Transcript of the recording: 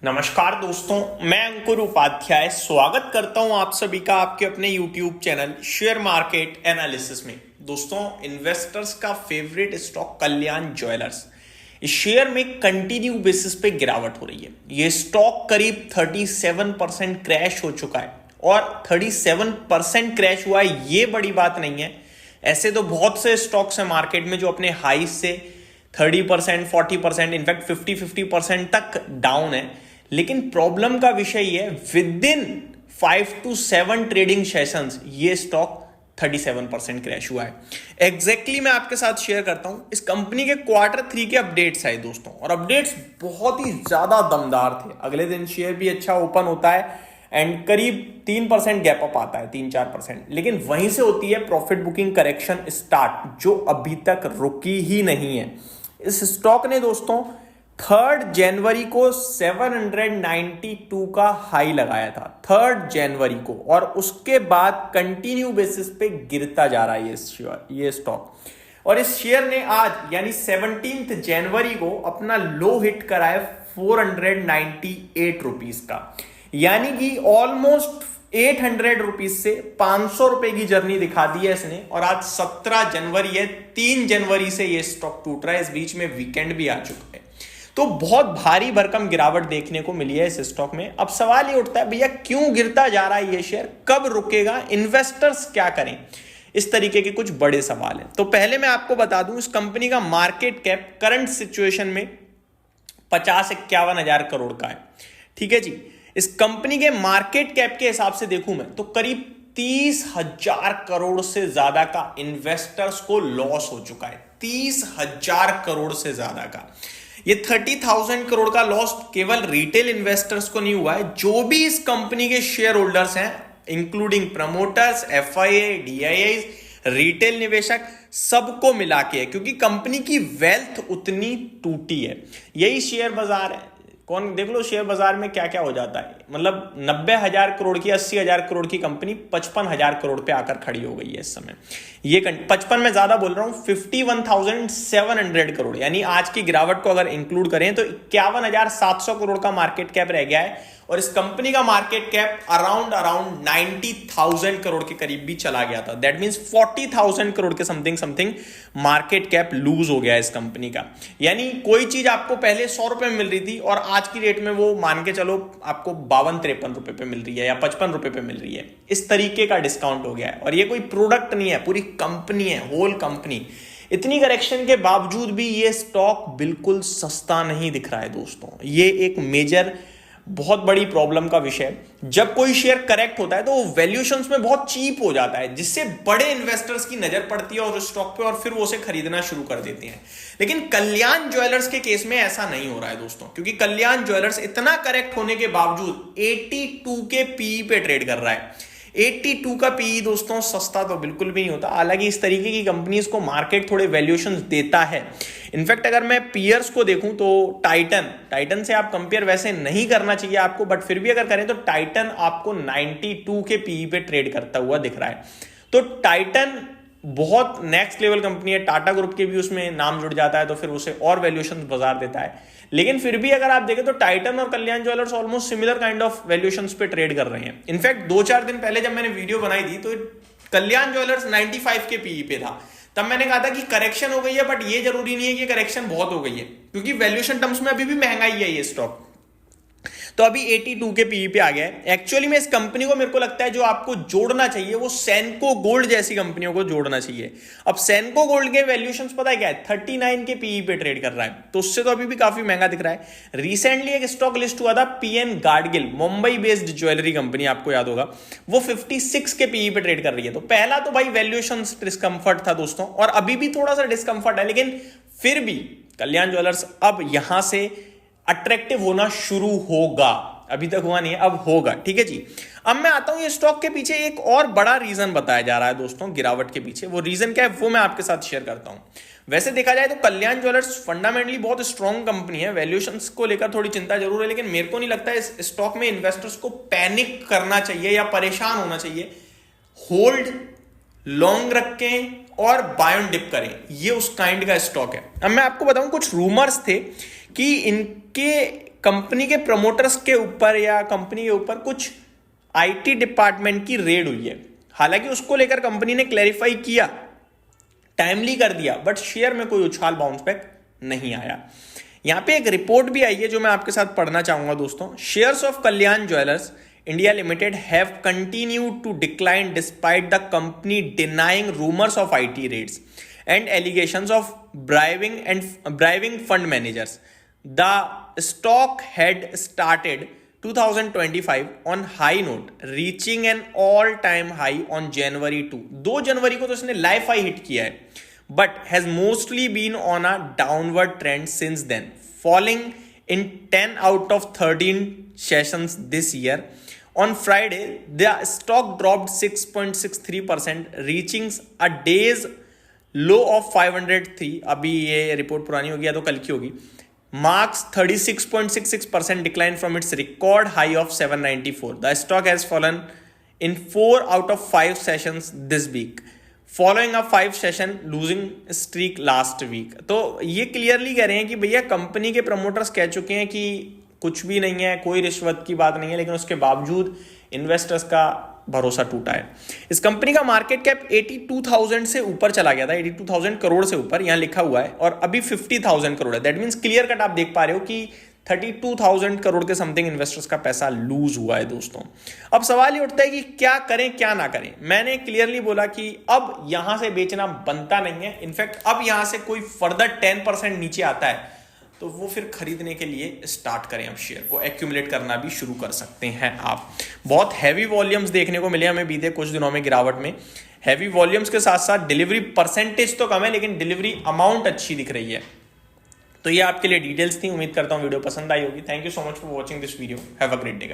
नमस्कार दोस्तों, मैं अंकुर उपाध्याय स्वागत करता हूं आप सभी का आपके अपने YouTube channel share market analysis में। दोस्तों, इन्वेस्टर्स का फेवरेट स्टॉक कल्याण ज्वेलर्स, इस शेयर में कंटिन्यू बेसिस पे गिरावट हो रही है। ये स्टॉक करीब 37% क्रैश हो चुका है और 37% क्रैश हुआ है ये बड़ी बात नहीं है। ऐसे तो बहुत से स्टॉक्स हैं मार्केट में जो अपने हाई से 30%, 40%, इनफैक्ट 50% तक डाउन है। लेकिन प्रॉब्लम का विषय ये है, with in 5 to 7 trading sessions ये स्टॉक 37% क्रैश हुआ है। एग्जैक्टली मैं आपके साथ शेयर करता हूं। इस कंपनी के Q3 के अपडेट्स आए दोस्तों, और अपडेट्स बहुत ही ज्यादा दमदार थे। अगले दिन शेयर भी अच्छा ओपन होता है एंड करीब 3% गैप अप आता है, 3-4%। लेकिन वहीं से होती है प्रॉफिट बुकिंग करेक्शन स्टार्ट, जो अभी तक रुकी ही नहीं है। इस स्टॉक ने दोस्तों 3 जनवरी को 792 का हाई लगाया था, 3 जनवरी को, और उसके बाद कंटिन्यू बेसिस पे गिरता जा रहा है ये स्टॉक। और इस शेयर ने आज यानी 17 जनवरी को अपना लो हिट करा है 498 रुपीज का, यानी कि ऑलमोस्ट 800 रुपीज से 500 रुपए की जर्नी दिखा दी है इसने। और आज 17 जनवरी है, 3 जनवरी से ये स्टॉक टूट रहा है। इस बीच में वीकेंड भी आ चुका है, तो बहुत भारी भरकम गिरावट देखने को मिली है इस स्टॉक में। अब सवाल ये उठता है, भैया क्यों गिरता जा रहा है ये शेयर, कब रुकेगा, इन्वेस्टर्स क्या करें? इस तरीके के कुछ बड़े सवाल हैं। तो पहले मैं आपको बता दूं, इस कंपनी का मार्केट कैप करंट सिचुएशन में 50-51 हजार करोड़ का है। ठीक है जी। इस कंपनी के मार्केट कैप के हिसाब से देखूं मैं तो करीब 30,000 करोड़ से ज्यादा का इन्वेस्टर्स को लॉस हो चुका है। 30,000 करोड़ से ज्यादा का ये 30,000 करोड़ का लॉस केवल रिटेल इन्वेस्टर्स को नहीं हुआ है, जो भी इस कंपनी के शेयर होल्डर्स हैं, including promoters, FIA, DII, retail निवेशक, सबको मिला के है, क्योंकि कंपनी की वेल्थ उतनी टूटी है। यही शेयर बाजार है। कौन देख लो शेयर बाजार में क्या क्या हो जाता है। मतलब 90,000 करोड़ की, 80,000 करोड़ की कंपनी 55,000 करोड़ पे आकर खड़ी हो गई है इस समय। ये 55 में ज्यादा बोल रहा हूं, 51,700 करोड़, यानी आज की गिरावट को अगर इंक्लूड करें तो 51,700 करोड़ का मार्केट कैप रह गया है। और इस कंपनी का मार्केट कैप अराउंड 90,000 करोड़ के करीब भी चला गया था। दैट मींस 40,000 करोड़ के समथिंग मार्केट कैप लूज हो गया है इस कंपनी का। यानी कोई चीज आपको पहले 100 रुपए में मिल रही थी और आज की रेट में वो मान के चलो आपको 52-53 रुपए पे मिल रही है या 55 रुपए पे मिल रही है। इस तरीके का डिस्काउंट हो गया है। और ये कोई प्रोडक्ट नहीं है, पूरी कंपनी है, होल कंपनी। इतनी करेक्शन के बावजूद भी ये स्टॉक बिल्कुल सस्ता नहीं दिख रहा है दोस्तों। ये एक मेजर बहुत बड़ी प्रॉब्लम का विषय है। जब कोई शेयर करेक्ट होता है तो वो वैल्यूएशंस में बहुत चीप हो जाता है, जिससे बड़े इन्वेस्टर्स की नजर पड़ती है और उस स्टॉक पे, और फिर वो उसे खरीदना शुरू कर देते हैं। लेकिन कल्याण ज्वेलर्स के केस में ऐसा नहीं हो रहा है दोस्तों, क्योंकि कल्याण ज्वेलर्स इतना करेक्ट होने के बावजूद 82 के पीई पे ट्रेड कर रहा है। 82 का पीई दोस्तों सस्ता तो बिल्कुल भी नहीं होता। हालांकि इस तरीके की कंपनीज को मार्केट थोड़े वैल्यूएशंस देता है। इनफैक्ट अगर मैं पीयर्स को देखूं तो टाइटन से आप कंपेयर वैसे नहीं करना चाहिए आपको, बट फिर भी अगर करें तो टाइटन आपको 92 के पीई पे ट्रेड करता हुआ दिख रहा है। तो टाइटन बहुत नेक्स्ट लेवल कंपनी है। टाटा ग्रुप के भी उसमें नाम जुड़ जाता है तो फिर उसे और वैल्यूएशन बाजार देता है। लेकिन फिर भी अगर आप देखें तो टाइटन और Kalyan Jewellers almost similar kind of valuations पे ट्रेड कर रहे हैं। इनफैक्ट 2-4 दिन पहले जब मैंने वीडियो बनाई थी तो कल्याण ज्वेलर्स 95 के पीई पे था। तब मैंने कहा था कि करेक्शन हो गई है, बट ये जरूरी नहीं है कि करेक्शन बहुत हो गई है, क्योंकि वैल्यूएशन टर्म्स में अभी भी महंगाई है ये स्टॉक। तो अभी 82 के पीई पे आ गया है। एक्चुअली में इस कंपनी को मेरे को लगता है जो आपको जोड़ना चाहिए वो सेनको गोल्ड जैसी कंपनियों को जोड़ना चाहिए। अब सेनको गोल्ड के वैल्यूएशंस पता है क्या है, 39 के पीई पे ट्रेड कर रहा है, तो उससे तो अभी भी काफी महंगा दिख रहा है। रिसेंटली एक स्टॉक लिस्ट हुआ था PN Gadgil, Mumbai based jewellery company, आपको याद होगा, वो 56 के पीई पे ट्रेड कर रही है। तो पहला तो भाई वैल्यूएशन डिस्कंफर्ट था दोस्तों, और अभी भी थोड़ा सा डिस्कंफर्ट है, लेकिन फिर भी कल्याण ज्वेलर्स अब यहां से अट्रैक्टिव होना शुरू होगा। अभी तक हुआ नहीं है, अब होगा। ठीक है जी। अब मैं आता हूं, ये स्टॉक के पीछे एक और बड़ा रीजन बताया जा रहा है दोस्तों गिरावट के पीछे। वो रीजन क्या है वो मैं आपके साथ शेयर करता हूं। वैसे देखा जाए तो कल्याण ज्वेलर्स फंडामेंटली बहुत स्ट्रॉन्ग कंपनी है। वैल्यूएशंस को लेकर थोड़ी चिंता जरूर है, लेकिन मेरे को नहीं लगता इस स्टॉक में इन्वेस्टर्स को पैनिक करना चाहिए या परेशान होना चाहिए। होल्ड, लॉन्ग रखें और बाय ऑन डिप करें, ये उस काइंड का स्टॉक है। अब मैं आपको बताऊं, कुछ रूमर्स थे कि इनके कि कंपनी के प्रमोटर्स के ऊपर या कंपनी के ऊपर कुछ आईटी डिपार्टमेंट की रेड हुई है। हालांकि उसको लेकर कंपनी ने क्लैरिफाई किया, टाइमली कर दिया, बट शेयर में कोई उछाल बाउंस बैक नहीं आया। यहां पे एक रिपोर्ट भी आई है जो मैं आपके साथ पढ़ना चाहूंगा दोस्तों। Shares of Kalyan Jewellers India Limited have continued to decline despite the company denying rumours of IT raids and allegations of bribing fund managers. The stock had started 2025 on high note, reaching an all-time high on January 2. 2 जनवरी को तो इसने life high hit किया है, but has mostly been on a downward trend since then, falling in 10 out of 13 sessions this year. On Friday, the stock dropped 6.63%, reaching a day's low of 503. अभी ये report पुरानी होगी या तो कल की होगी। Marks 36.66% decline from its record high of 794. The stock has fallen in 4 out of 5 sessions this week, following a 5-session losing streak last week. तो ये क्लियरली कह रहे हैं कि भैया कंपनी के प्रमोटर्स कह चुके हैं कि कुछ भी नहीं है, कोई रिश्वत की बात नहीं है, लेकिन उसके बावजूद इन्वेस्टर्स का भरोसा टूटा है। इस कंपनी का मार्केट कैप 82,000 से ऊपर चला गया था, 82,000 करोड़ से ऊपर यहां लिखा हुआ है, और अभी 50,000 करोड़ है। दैट मींस क्लियर कट आप देख पा रहे हो कि 32,000 करोड़ के समथिंग इन्वेस्टर्स का पैसा लूज हुआ है दोस्तों। अब सवाल ये उठता है कि क्या करें क्या ना करें। मैंने क्लियरली बोला कि अब यहां से बेचना बनता नहीं है। इनफैक्ट अब यहां से कोई फर्दर 10% नीचे आता है तो वो फिर खरीदने के लिए स्टार्ट करें, अब शेयर को एक्यूमुलेट करना भी शुरू कर सकते हैं आप। बहुत हैवी वॉल्यूम्स देखने को मिले हमें बीते कुछ दिनों में गिरावट में। हैवी वॉल्यूम्स के साथ साथ डिलीवरी परसेंटेज तो कम है, लेकिन डिलीवरी अमाउंट अच्छी दिख रही है। तो ये आपके लिए डिटेल्स थी। उम्मीद करता हूं वीडियो पसंद आई होगी। Thank you so much for watching this video. Have a great day.